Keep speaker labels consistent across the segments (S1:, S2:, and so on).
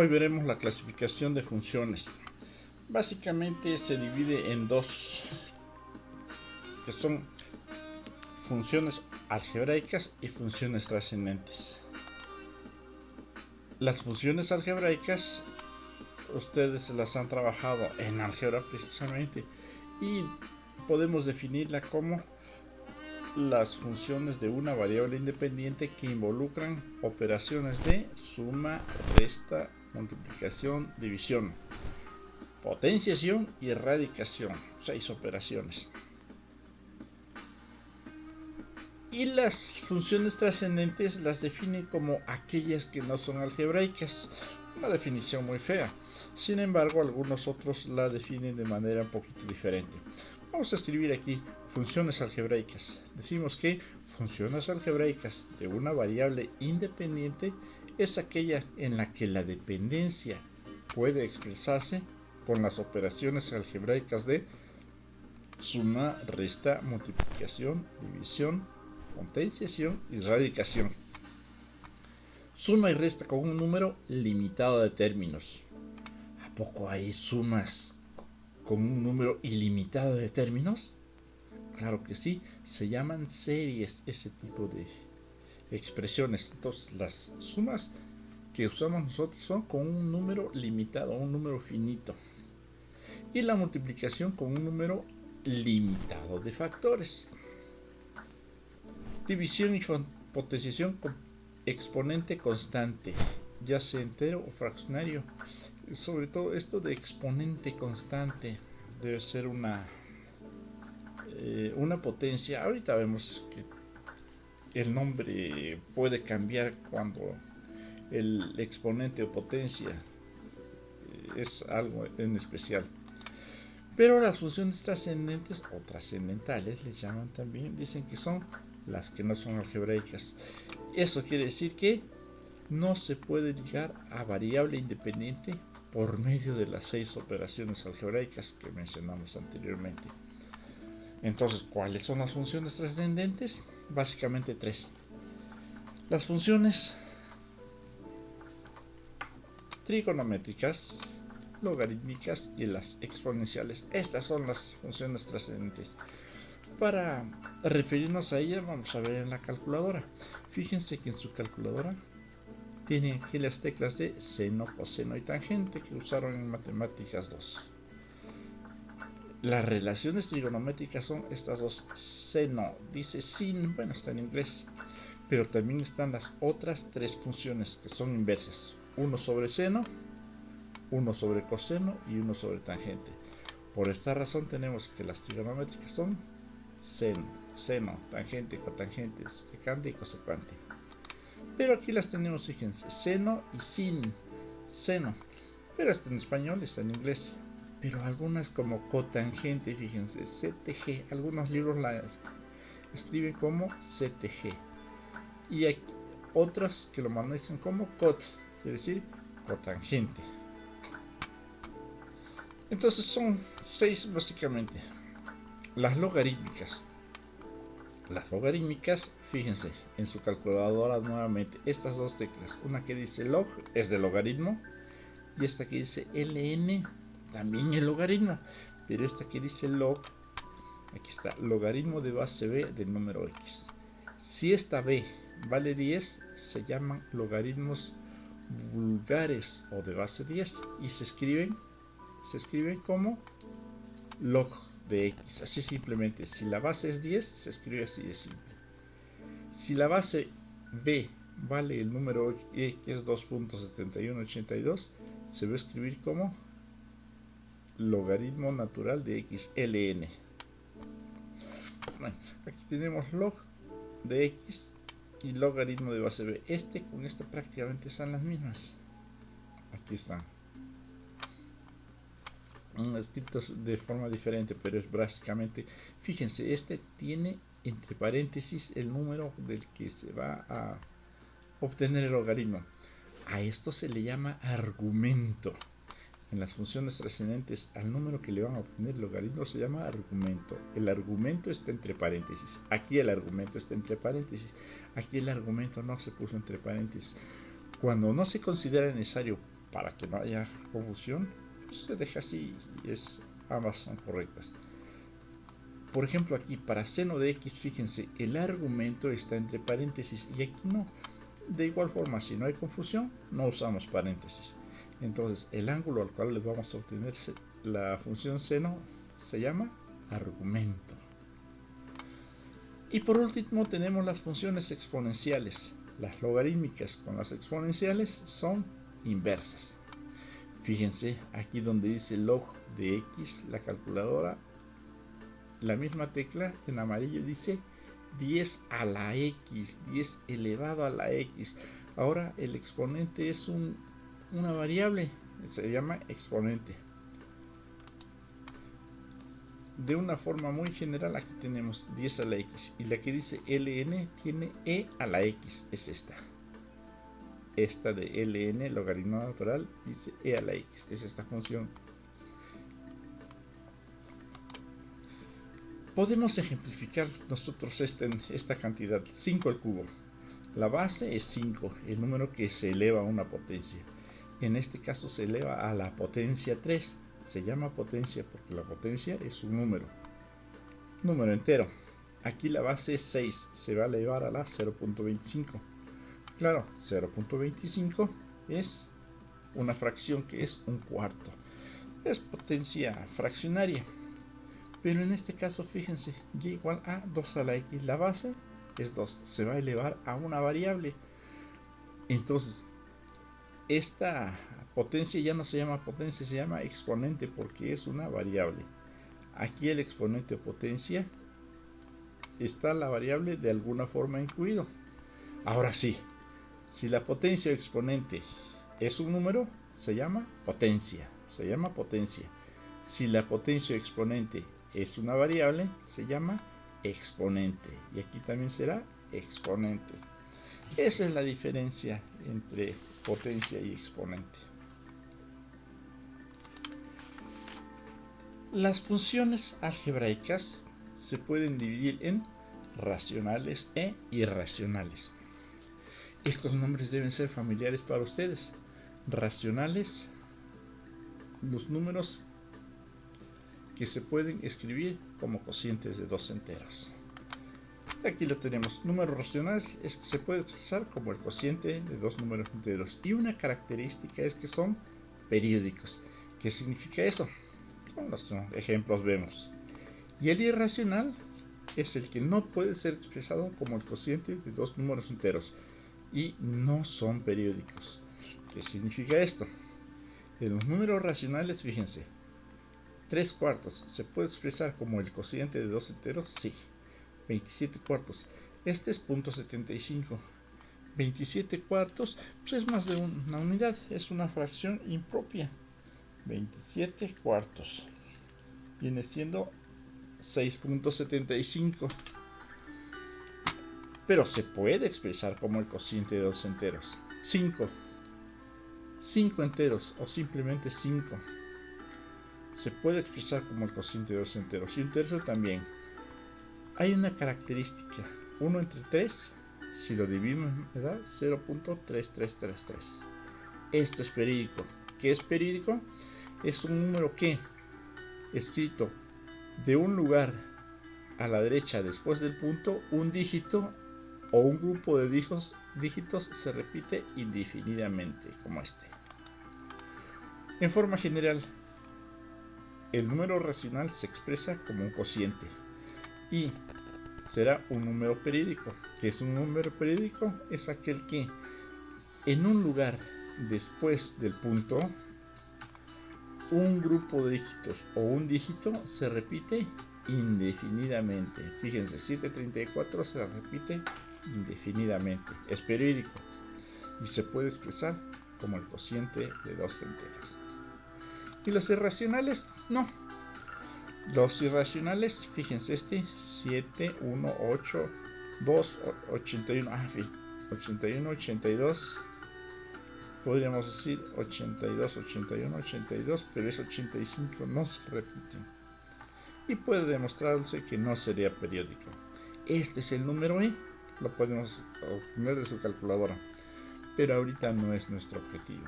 S1: Hoy veremos la clasificación de funciones. Básicamente se divide en dos, que son funciones algebraicas y funciones trascendentes. Las funciones algebraicas ustedes las han trabajado en álgebra precisamente y podemos definirla como las funciones de una variable independiente que involucran operaciones de suma, resta, multiplicación, división, potenciación y radicación, 6 operaciones. Y las funciones trascendentes las definen como aquellas que no son algebraicas. Una definición muy fea. Sin embargo, algunos otros la definen de manera un poquito diferente. Vamos a escribir aquí funciones algebraicas. Decimos que funciones algebraicas de una variable independiente es aquella en la que la dependencia puede expresarse con las operaciones algebraicas de suma, resta, multiplicación, división, potenciación y radicación. Suma y resta con un número limitado de términos. ¿A poco hay sumas con un número ilimitado de términos? Claro que sí, se llaman series ese tipo de expresiones. Entonces las sumas que usamos nosotros son con un número limitado, un número finito. Y la multiplicación con un número limitado de factores. División y potenciación con exponente constante, ya sea entero o fraccionario. Sobre todo esto de exponente constante debe ser una potencia. Ahorita vemos que el nombre puede cambiar cuando el exponente o potencia es algo en especial. Pero las funciones trascendentes o trascendentales les llaman también, dicen que son las que no son algebraicas. Eso quiere decir que no se puede llegar a variable independiente por medio de las 6 operaciones algebraicas que mencionamos anteriormente. Entonces, ¿cuáles son las funciones trascendentes? Básicamente 3. Las funciones trigonométricas, logarítmicas y las exponenciales. Estas son las funciones trascendentes. Para referirnos a ellas vamos a ver en la calculadora. Fíjense que en su calculadora tienen aquí las teclas de seno, coseno y tangente que usaron en matemáticas 2. Las relaciones trigonométricas son estas dos. Seno dice sin, bueno, está en inglés, pero también están las otras 3 funciones que son inversas: 1 sobre seno, 1 sobre coseno y 1 sobre tangente. Por esta razón tenemos que las trigonométricas son seno, tangente, cotangente, secante y cosecante. Pero aquí las tenemos, fíjense, seno y sin, seno. Pero está en español, está en inglés. Pero algunas como cotangente, fíjense, CTG. Algunos libros las escriben como CTG. Y hay otras que lo manejan como cot, quiere decir cotangente. Entonces son 6 básicamente. Las logarítmicas. Las logarítmicas, fíjense, en su calculadora nuevamente, estas dos teclas. Una que dice log es de logaritmo y esta que dice ln también es logaritmo. Pero esta que dice log, aquí está, logaritmo de base b del número x. Si esta b vale 10, se llaman logaritmos vulgares o de base 10 y se escriben como log de x, así simplemente. Si la base es 10, se escribe así de simple. Si la base b vale el número e, que es 2.7182, se va a escribir como logaritmo natural de x, ln. Bueno, aquí tenemos log de x y logaritmo de base b. Con este prácticamente están las mismas. Aquí están escritos de forma diferente, pero es básicamente, fíjense, tiene entre paréntesis el número del que se va a obtener el logaritmo. A esto se le llama argumento. En las funciones trascendentes, al número que le van a obtener el logaritmo se llama argumento. El argumento está entre paréntesis. Aquí el argumento está entre paréntesis. Aquí el argumento no se puso entre paréntesis. Cuando no se considera necesario para que no haya confusión, pues se deja así y ambas son correctas. Por ejemplo, aquí para seno de x, fíjense, el argumento está entre paréntesis y aquí no. De igual forma, si no hay confusión, no usamos paréntesis. Entonces, el ángulo al cual le vamos a obtener la función seno se llama argumento. Y por último tenemos las funciones exponenciales. Las logarítmicas con las exponenciales son inversas. Fíjense, aquí donde dice log de x, la calculadora, la misma tecla en amarillo dice 10 a la x, 10 elevado a la x. Ahora el exponente es una variable, se llama exponente. De una forma muy general, aquí tenemos 10 a la x y la que dice ln tiene e a la x, es esta. Esta de ln, logaritmo natural, dice e a la x, es esta función. Podemos ejemplificar nosotros esta cantidad, 5 al cubo. La base es 5, el número que se eleva a una potencia. En este caso se eleva a la potencia 3. Se llama potencia porque la potencia es un número entero. Aquí la base es 6, se va a elevar a la 0.25. Claro, 0.25 es una fracción que es un cuarto. Es potencia fraccionaria. Pero en este caso, fíjense, y igual a 2 a la x, la base es 2, se va a elevar a una variable. Entonces, esta potencia ya no se llama potencia, se llama exponente porque es una variable. Aquí el exponente o potencia está la variable de alguna forma incluido. Ahora sí, si la potencia o exponente es un número, se llama potencia, Si la potencia o exponente es una variable, se llama exponente. Y aquí también será exponente. Esa es la diferencia entre potencia y exponente. Las funciones algebraicas se pueden dividir en racionales e irracionales. Estos nombres deben ser familiares para ustedes. Racionales, los números que se pueden escribir como cocientes de dos enteros. Aquí lo tenemos. Números racionales es que se puede expresar como el cociente de dos números enteros. Y una característica es que son periódicos. ¿Qué significa eso? Con los ejemplos vemos. Y el irracional es el que no puede ser expresado como el cociente de dos números enteros. Y no son periódicos. ¿Qué significa esto? En los números racionales, fíjense, 3 cuartos se puede expresar como el cociente de dos enteros, sí. 27 cuartos, este es 0.75. 27 cuartos, pues es más de una unidad, es una fracción impropia. 27 cuartos viene siendo 6.75. Pero se puede expresar como el cociente de dos enteros. 5 enteros o simplemente 5. Se puede expresar como el cociente de dos enteros. Y un tercio también. Hay una característica. 1 entre 3, si lo dividimos, me da 0.3333. Esto es periódico. ¿Qué es periódico? Es un número que, escrito de un lugar a la derecha después del punto, un dígito o un grupo de dígitos se repite indefinidamente, como este. En forma general, el número racional se expresa como un cociente y será un número periódico. ¿Qué es un número periódico? Es aquel que en un lugar después del punto, un grupo de dígitos o un dígito se repite indefinidamente. Fíjense, 734 se repite indefinidamente. Es periódico y se puede expresar como el cociente de dos enteros. Y los irracionales, no. Los irracionales, fíjense, 7, 1, 8, 2, 81, 81, 82, podríamos decir 82, 81, 82, pero es 85, no se repiten. Y puede demostrarse que no sería periódico. Este es el número E, lo podemos obtener de su calculadora, pero ahorita no es nuestro objetivo.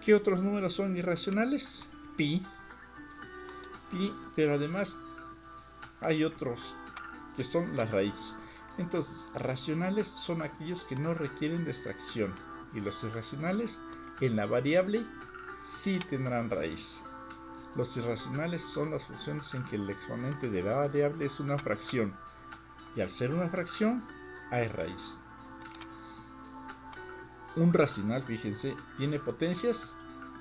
S1: ¿Qué otros números son irracionales? Pi, pero además hay otros que son las raíces. Entonces, racionales son aquellos que no requieren de extracción, y los irracionales en la variable sí tendrán raíz. Los irracionales son las funciones en que el exponente de la variable es una fracción, y al ser una fracción hay raíz. Un racional, fíjense, tiene potencias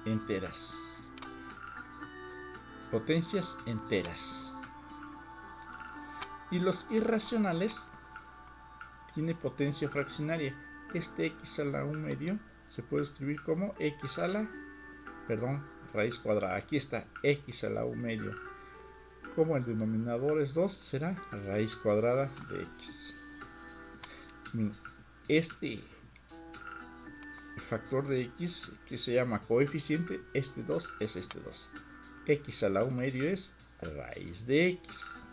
S1: enteras. Potencias enteras. Y los irracionales tiene potencia fraccionaria. Este x a la 1 medio se puede escribir como x a la, raíz cuadrada. Aquí está x a la 1 medio. Como el denominador es 2, será raíz cuadrada de x. Este factor de x, que se llama coeficiente, este 2 es este 2. X a la 1 medio es raíz de x.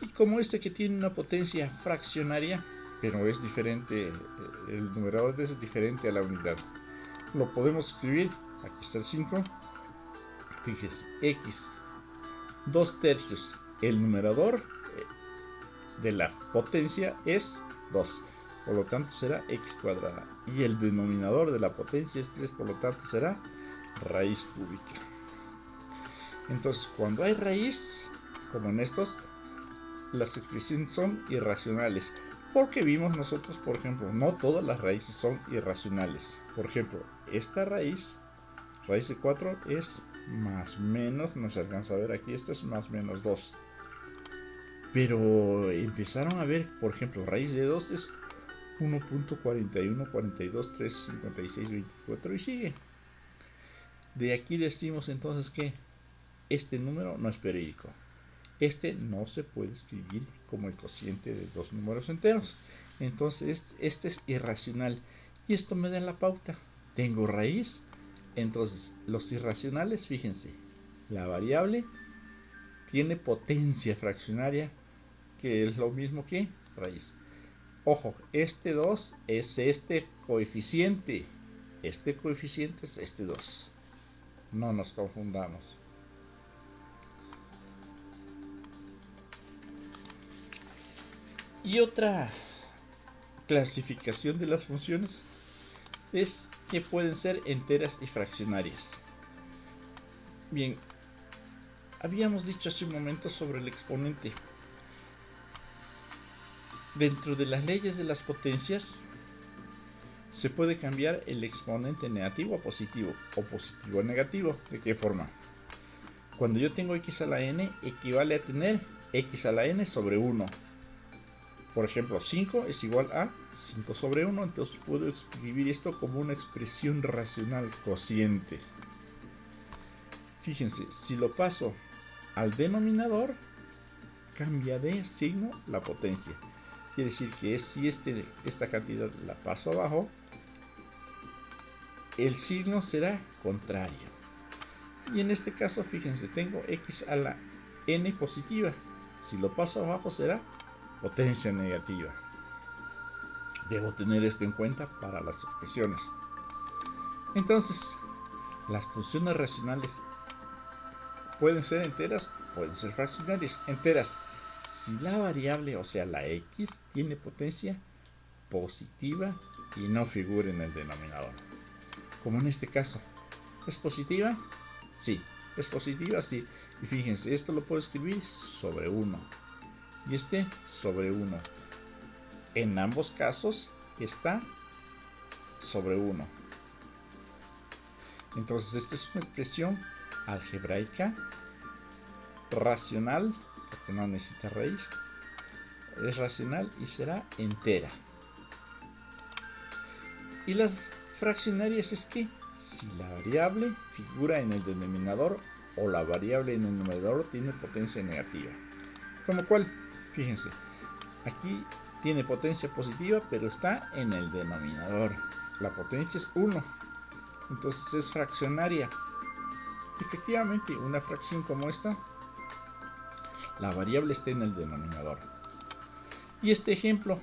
S1: Y como este que tiene una potencia fraccionaria, pero es diferente, el numerador es diferente a la unidad, lo podemos escribir, aquí está el 5, fíjese, x 2 tercios, el numerador de la potencia es 2, por lo tanto será x cuadrada, y el denominador de la potencia es 3, por lo tanto será raíz cúbica. Entonces, cuando hay raíz, como en estos, las expresiones son irracionales, porque vimos nosotros, por ejemplo, no todas las raíces son irracionales. Por ejemplo, esta raíz de 4 es más menos, no se alcanza a ver aquí, esto es más menos 2. Pero empezaron a ver, por ejemplo, raíz de 2 es 1.41, 42, 3, 56, 24 y sigue. De aquí decimos entonces que este número no es periódico. Este no se puede escribir como el cociente de dos números enteros. Entonces este es irracional. Y esto me da la pauta. Tengo raíz. Entonces los irracionales, fíjense, la variable tiene potencia fraccionaria, que es lo mismo que raíz. Ojo, este 2 es este coeficiente. Este coeficiente es este 2. No nos confundamos. Y otra clasificación de las funciones es que pueden ser enteras y fraccionarias. Bien, habíamos dicho hace un momento sobre el exponente. Dentro de las leyes de las potencias se puede cambiar el exponente negativo a positivo o positivo a negativo. ¿De qué forma? Cuando yo tengo x a la n, equivale a tener x a la n sobre 1. Por ejemplo, 5 es igual a 5 sobre 1, entonces puedo escribir esto como una expresión racional cociente. Fíjense, si lo paso al denominador, cambia de signo la potencia. Quiere decir que si esta cantidad la paso abajo, el signo será contrario. Y en este caso, fíjense, tengo x a la n positiva. Si lo paso abajo será potencia negativa. Debo tener esto en cuenta para las expresiones. Entonces, las funciones racionales pueden ser enteras, pueden ser fraccionarias. Enteras, si la variable, o sea la x, tiene potencia positiva y no figura en el denominador. Como en este caso. ¿Es positiva? Sí. ¿Es positiva? Sí. Y fíjense, esto lo puedo escribir sobre 1. Y este sobre 1. En ambos casos está sobre 1. Entonces esta es una expresión algebraica racional, porque no necesita raíz. Es racional y será entera. Y las fraccionarias es que si la variable figura en el denominador o la variable en el numerador tiene potencia negativa. ¿Como cuál? Fíjense, aquí tiene potencia positiva, pero está en el denominador. La potencia es 1, entonces es fraccionaria. Efectivamente, una fracción como esta, la variable está en el denominador. Y este ejemplo,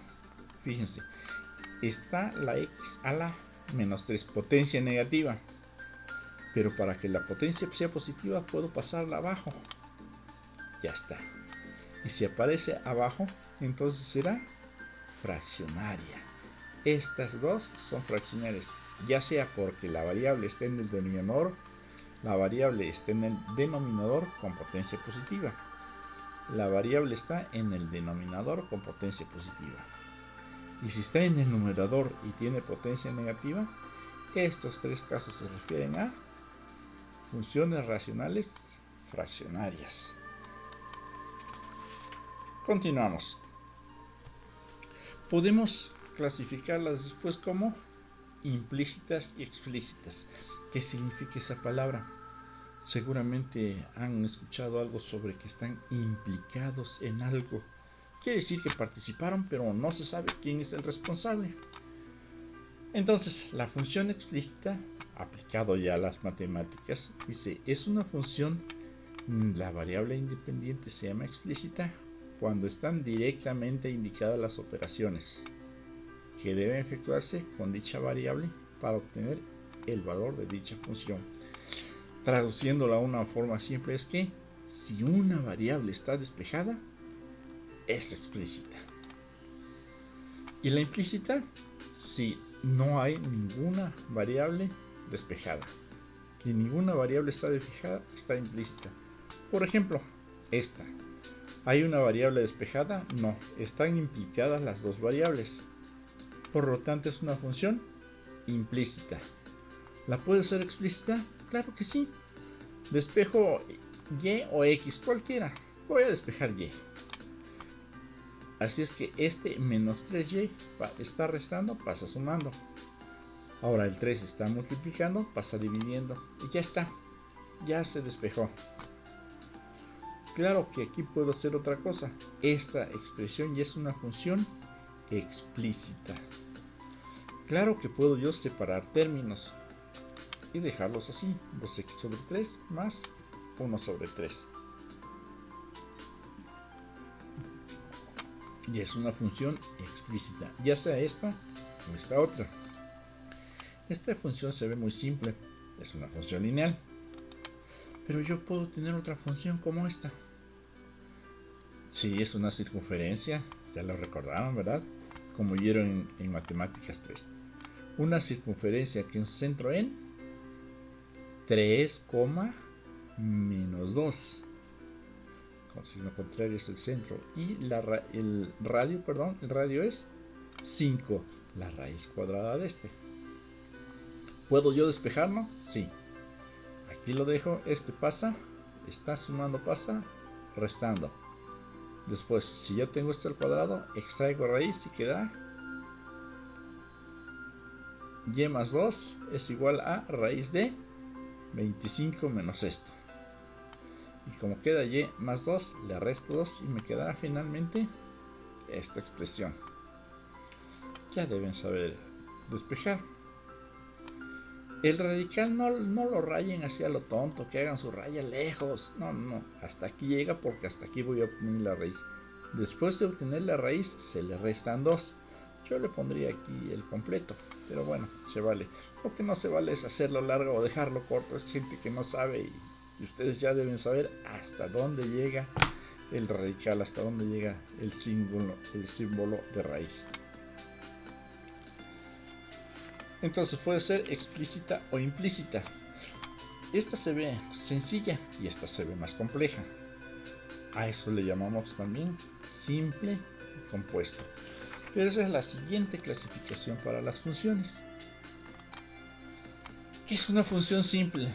S1: fíjense, está la x a la menos 3, potencia negativa. Pero para que la potencia sea positiva puedo pasarla abajo. Ya está. Y si aparece abajo, entonces será fraccionaria. Estas dos son fraccionarias, ya sea porque la variable está en el denominador, la variable está en el denominador con potencia positiva. La variable está en el denominador con potencia positiva. Y si está en el numerador y tiene potencia negativa, estos tres casos se refieren a funciones racionales fraccionarias. Continuamos. Podemos clasificarlas después como implícitas y explícitas. ¿Qué significa esa palabra? Seguramente han escuchado algo sobre que están implicados en algo. Quiere decir que participaron, pero no se sabe quién es el responsable. Entonces, la función explícita, aplicado ya a las matemáticas, dice, es una función, la variable independiente se llama explícita cuando están directamente indicadas las operaciones que deben efectuarse con dicha variable para obtener el valor de dicha función. Traduciéndola a una forma simple es que si una variable está despejada, es explícita. Y la implícita, si no hay ninguna variable despejada. Y ninguna variable está despejada, está implícita. Por ejemplo, esta. ¿Hay una variable despejada? No, están implicadas las dos variables. Por lo tanto, es una función implícita. ¿La puede ser explícita? Claro que sí. Despejo y o x, cualquiera. Voy a despejar y. Así es que este menos 3y está restando, pasa sumando. Ahora el 3 está multiplicando, pasa dividiendo. Y ya está. Ya se despejó. Claro que aquí puedo hacer otra cosa. Esta expresión ya es una función explícita. Claro que puedo yo separar términos y dejarlos así. 2x sobre 3 más 1 sobre 3. Y es una función explícita, ya sea esta o esta otra. Esta función se ve muy simple, es una función lineal. Pero yo puedo tener otra función como esta. Sí, es una circunferencia, ya lo recordaron, ¿verdad? Como vieron en Matemáticas 3. Una circunferencia que es un centro en 3, menos 2. Con signo contrario es el centro. Y el radio es 5, la raíz cuadrada de este. ¿Puedo yo despejarlo? Sí. Aquí lo dejo, este pasa, está sumando, pasa, restando. Después, si ya tengo esto al cuadrado, extraigo raíz y queda y más 2 es igual a raíz de 25 menos esto. Y como queda y más 2, le resto 2 y me quedará finalmente esta expresión. Ya deben saber despejar. El radical no lo rayen hacia lo tonto, que hagan su raya lejos. No, hasta aquí llega porque hasta aquí voy a obtener la raíz. Después de obtener la raíz se le restan 2. Yo le pondría aquí el completo, pero bueno, se vale. Lo que no se vale es hacerlo largo o dejarlo corto. Es gente que no sabe y ustedes ya deben saber hasta dónde llega el radical, hasta dónde llega el símbolo de raíz. Entonces puede ser explícita o implícita. Esta se ve sencilla y esta se ve más compleja. A eso le llamamos también simple y compuesto. Pero esa es la siguiente clasificación para las funciones. ¿Qué es una función simple?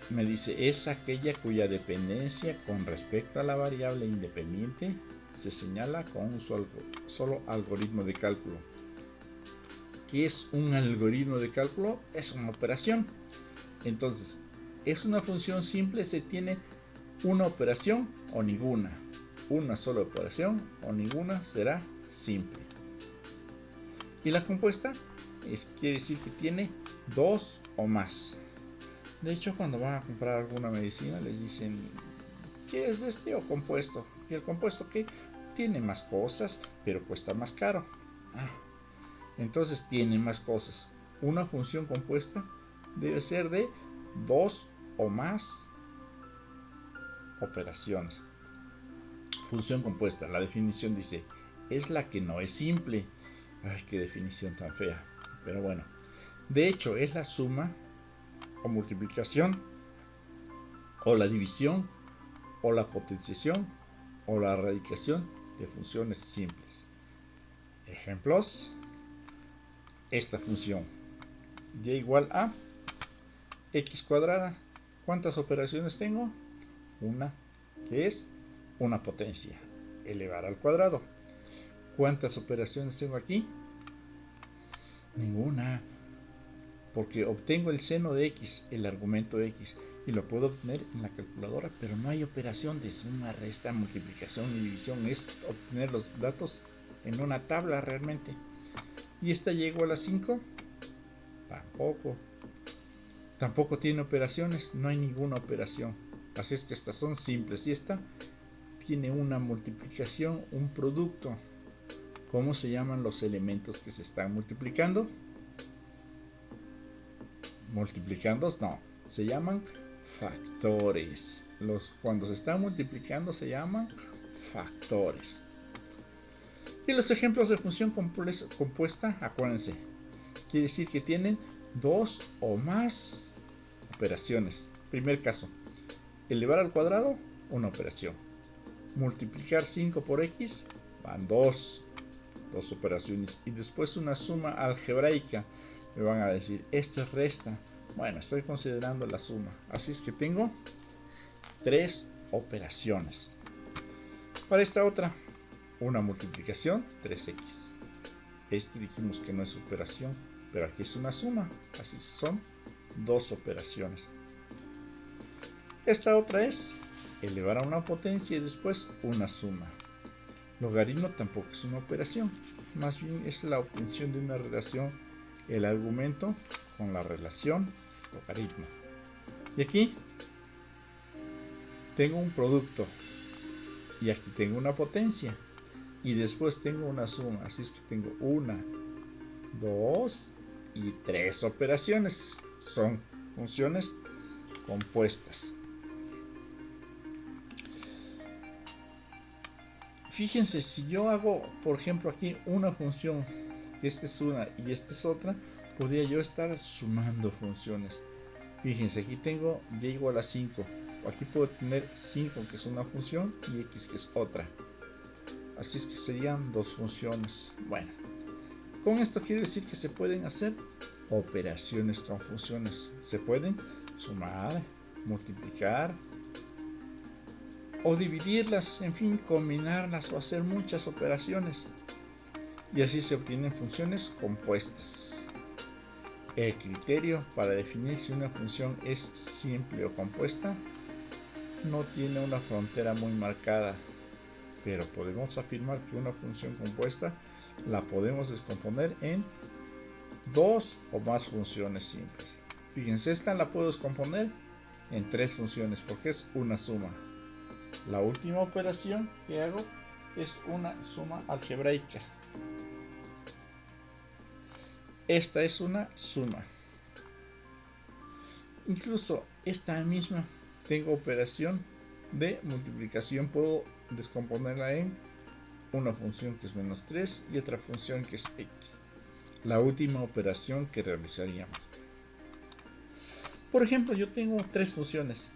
S1: Me dice, es aquella cuya dependencia con respecto a la variable independiente se señala con un solo algoritmo de cálculo. ¿Qué es un algoritmo de cálculo? Es una operación. Entonces, es una función simple, se tiene una operación o ninguna. Una sola operación o ninguna será simple. Y la compuesta quiere decir que tiene dos o más. De hecho, cuando van a comprar alguna medicina les dicen, ¿qué es de este o compuesto? Y el compuesto que tiene más cosas, pero cuesta más caro. Entonces tiene más cosas. Una función compuesta debe ser de 2 o más operaciones. Función compuesta, la definición dice, es la que no es simple. Ay, qué definición tan fea. Pero bueno, de hecho es la suma o multiplicación o la división o la potenciación o la radicación de funciones simples. Ejemplos: esta función y igual a x cuadrada. ¿Cuántas operaciones tengo? Una, que es una potencia, elevar al cuadrado. ¿Cuántas operaciones tengo aquí? Ninguna, porque obtengo el seno de x, el argumento x, y lo puedo obtener en la calculadora, pero no hay operación de suma, resta, multiplicación y división. Es obtener los datos en una tabla realmente. ¿Y esta llegó a las 5? Tampoco tiene operaciones, no hay ninguna operación. Así es que estas son simples. Y esta tiene una multiplicación, un producto. ¿Cómo se llaman los elementos que se están multiplicando? Multiplicandos, no, se llaman factores. Cuando se están multiplicando se llaman factores. Y los ejemplos de función compuesta, acuérdense, quiere decir que tienen 2 o más operaciones. Primer caso, elevar al cuadrado, una operación. Multiplicar 5 por x, van dos operaciones. Y después una suma algebraica. Me van a decir, esto es resta. Bueno, estoy considerando la suma. Así es que tengo 3 operaciones. Para esta otra, una multiplicación, 3x. Este dijimos que no es operación, pero aquí es una suma. Así son 2 operaciones. Esta otra es elevar a una potencia y después una suma. Logaritmo tampoco es una operación, más bien es la obtención de una relación, el argumento con la relación logaritmo. Y aquí tengo un producto y aquí tengo una potencia y después tengo una suma, así es que tengo 1, 2 y 3 operaciones. Son funciones compuestas. Fíjense, si yo hago, por ejemplo, aquí una función, esta es una y esta es otra, podría yo estar sumando funciones. Fíjense, aquí tengo y igual a 5. Aquí puedo tener 5, que es una función, y x, que es otra. Así es que serían 2 funciones. Bueno, con esto quiere decir que se pueden hacer operaciones con funciones. Se pueden sumar, multiplicar, o dividirlas, en fin, combinarlas o hacer muchas operaciones. Y así se obtienen funciones compuestas. El criterio para definir si una función es simple o compuesta no tiene una frontera muy marcada, pero podemos afirmar que una función compuesta la podemos descomponer en 2 o más funciones simples. Fíjense, esta la puedo descomponer en 3 funciones porque es una suma. La última operación que hago es una suma algebraica. Esta es una suma. Incluso esta misma tengo operación de multiplicación. Puedo descomponerla en una función que es menos 3 y otra función que es x. La última operación que realizaríamos. Por ejemplo, yo tengo 3 funciones.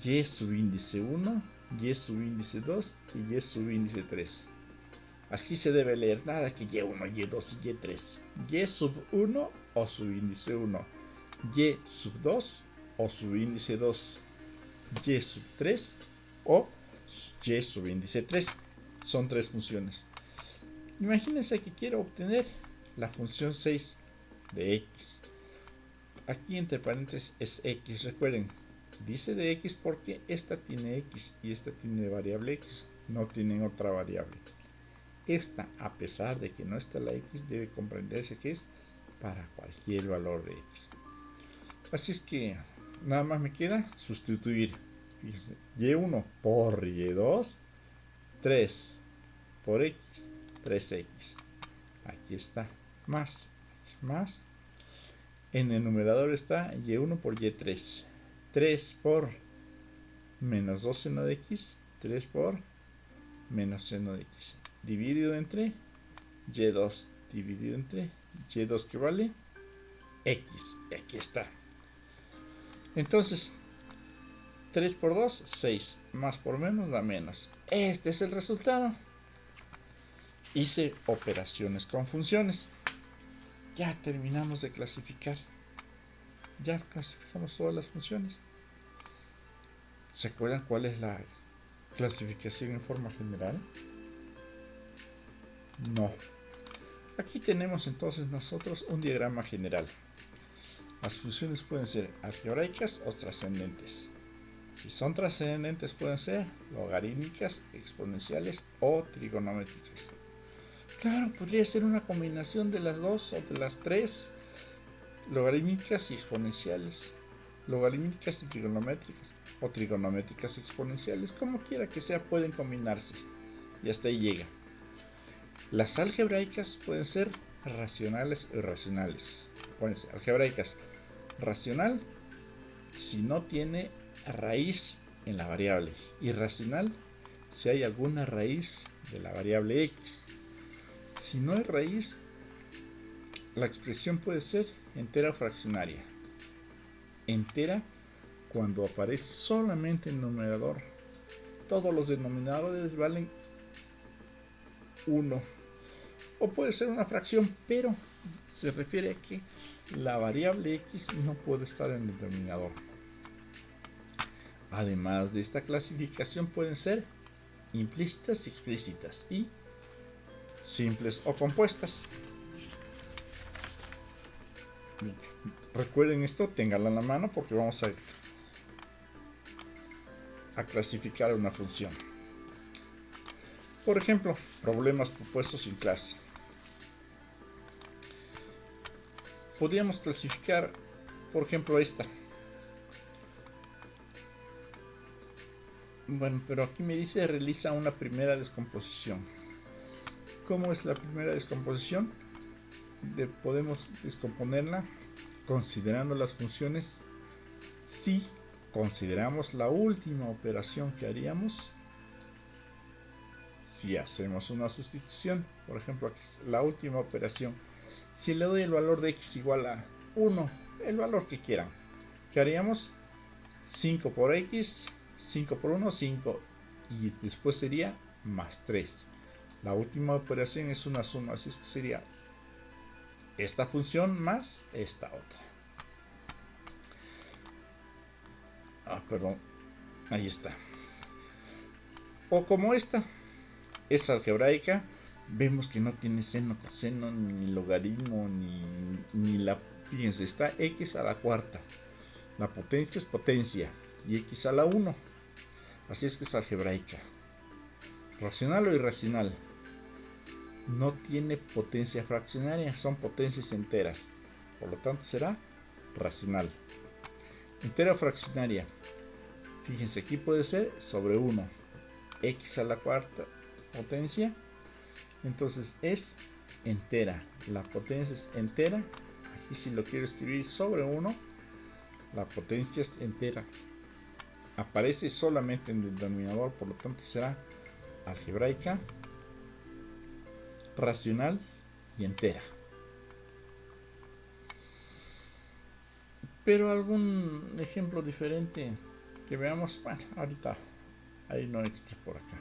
S1: Y subíndice 1, y subíndice 2 y y subíndice 3. Así se debe leer, nada que y1, y2 y y3. Y sub 1 o subíndice 1. Y sub 2 o subíndice 2. Y sub 3 o y subíndice 3. Son 3 funciones. Imagínense que quiero obtener la función 6 de x. Aquí entre paréntesis es x, recuerden. Dice de x porque esta tiene x y esta tiene variable x, no tienen otra variable. Esta, a pesar de que no está la x, debe comprenderse que es para cualquier valor de x. Así es que nada más me queda sustituir. Fíjense, y1 por y2, 3 por x, 3x. Aquí está, más, En el numerador está y1 por y3. 3 por menos 2 seno de x. 3 por menos seno de x. Dividido entre y2 dividido entre y2 que vale x. Y aquí está. Entonces, 3 por 2, 6. Más por menos da menos. Este es el resultado. Hice operaciones con funciones. Ya terminamos de clasificar. Ya clasificamos todas las funciones. ¿Se acuerdan cuál es la clasificación en forma general? No. Aquí tenemos entonces nosotros un diagrama general. Las funciones pueden ser algebraicas o trascendentes. Si son trascendentes pueden ser logarítmicas, exponenciales o trigonométricas. Claro, podría ser una combinación de las dos o de las tres, logarítmicas y exponenciales, logarítmicas y trigonométricas, o trigonométricas y exponenciales, como quiera que sea, pueden combinarse. Y hasta ahí llega. Las algebraicas pueden ser racionales o irracionales. Pueden ser algebraicas racional si no tiene raíz en la variable, irracional si hay alguna raíz de la variable x. Si no hay raíz, la expresión puede ser entera o fraccionaria. Entera cuando aparece solamente el numerador. Todos los denominadores valen 1. O puede ser una fracción, pero se refiere a que la variable x no puede estar en el denominador. Además de esta clasificación pueden ser implícitas y explícitas y simples o compuestas. Recuerden esto, ténganlo en la mano porque vamos a clasificar una función. Por ejemplo, problemas propuestos en clase. Podríamos clasificar, por ejemplo, esta. Bueno, pero aquí me dice realiza una primera descomposición. ¿Cómo es la primera descomposición? Podemos descomponerla considerando las funciones si consideramos la última operación que haríamos si hacemos una sustitución. Por ejemplo, aquí la última operación. Si le doy el valor de x igual a 1, el valor que quieran, ¿qué haríamos? 5 por x, 5 por 1, 5, y después sería más 3. La última operación es una suma, así es que sería esta función más esta otra. Perdón, ahí está. O como esta es algebraica, vemos que no tiene seno, coseno, ni logaritmo, ni la... Fíjense, está x a la cuarta. La potencia es potencia y x a la 1. Así es que es algebraica. Racional o irracional. No tiene potencia fraccionaria, son potencias enteras. Por lo tanto será racional. Entera o fraccionaria. Fíjense, aquí puede ser sobre 1. X a la cuarta potencia. Entonces es entera. La potencia es entera. Aquí si lo quiero escribir sobre 1, la potencia es entera. Aparece solamente en el denominador, por lo tanto será algebraica, racional y entera. Pero algún ejemplo diferente que veamos, bueno, ahorita hay uno extra por acá.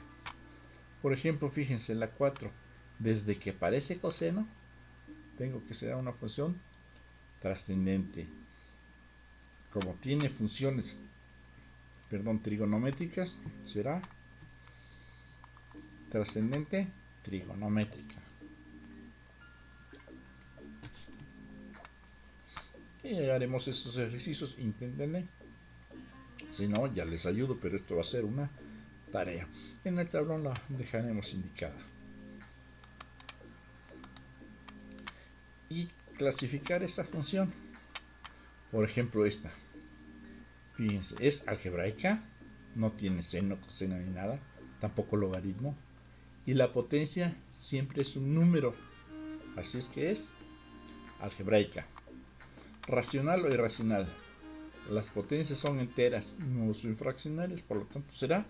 S1: Por ejemplo, fíjense, la 4, desde que aparece coseno, tengo que ser una función trascendente. Como tiene funciones, trigonométricas, será trascendente trigonométrica. Y haremos esos ejercicios, inténtenle. Si no, ya les ayudo, pero esto va a ser una tarea. En el tablón la dejaremos indicada. Y clasificar esa función. Por ejemplo, esta. Fíjense, es algebraica, no tiene seno, coseno ni nada, tampoco logaritmo. Y la potencia siempre es un número. Así es que es algebraica. racional o irracional. Las potencias son enteras, no son fraccionarias, por lo tanto será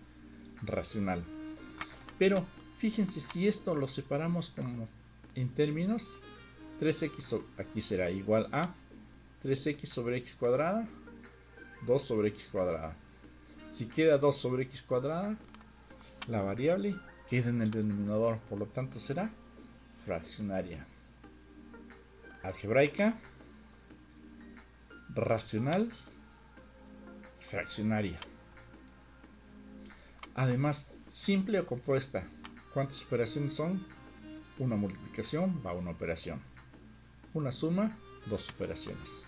S1: racional. Pero fíjense, si esto lo separamos como en términos, 3x aquí será igual a 3x sobre x cuadrada, 2 sobre x cuadrada. Si queda 2 sobre x cuadrada, la variable queda en el denominador, por lo tanto será fraccionaria. Algebraica, racional, fraccionaria. Además, simple o compuesta. ¿Cuántas operaciones son? Una multiplicación va a una operación. Una suma, 2 operaciones.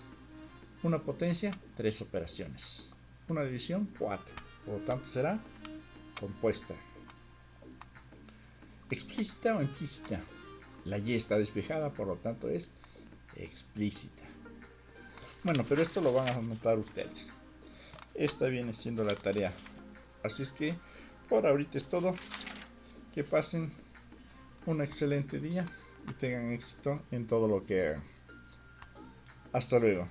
S1: Una potencia, 3 operaciones. Una división, 4. Por lo tanto será compuesta. Explícita o implícita. La y está despejada, por lo tanto es explícita. Bueno, pero esto lo van a anotar ustedes. Esta viene siendo la tarea. Así es que por ahorita es todo. Que pasen un excelente día y tengan éxito en todo lo que hagan. Hasta luego.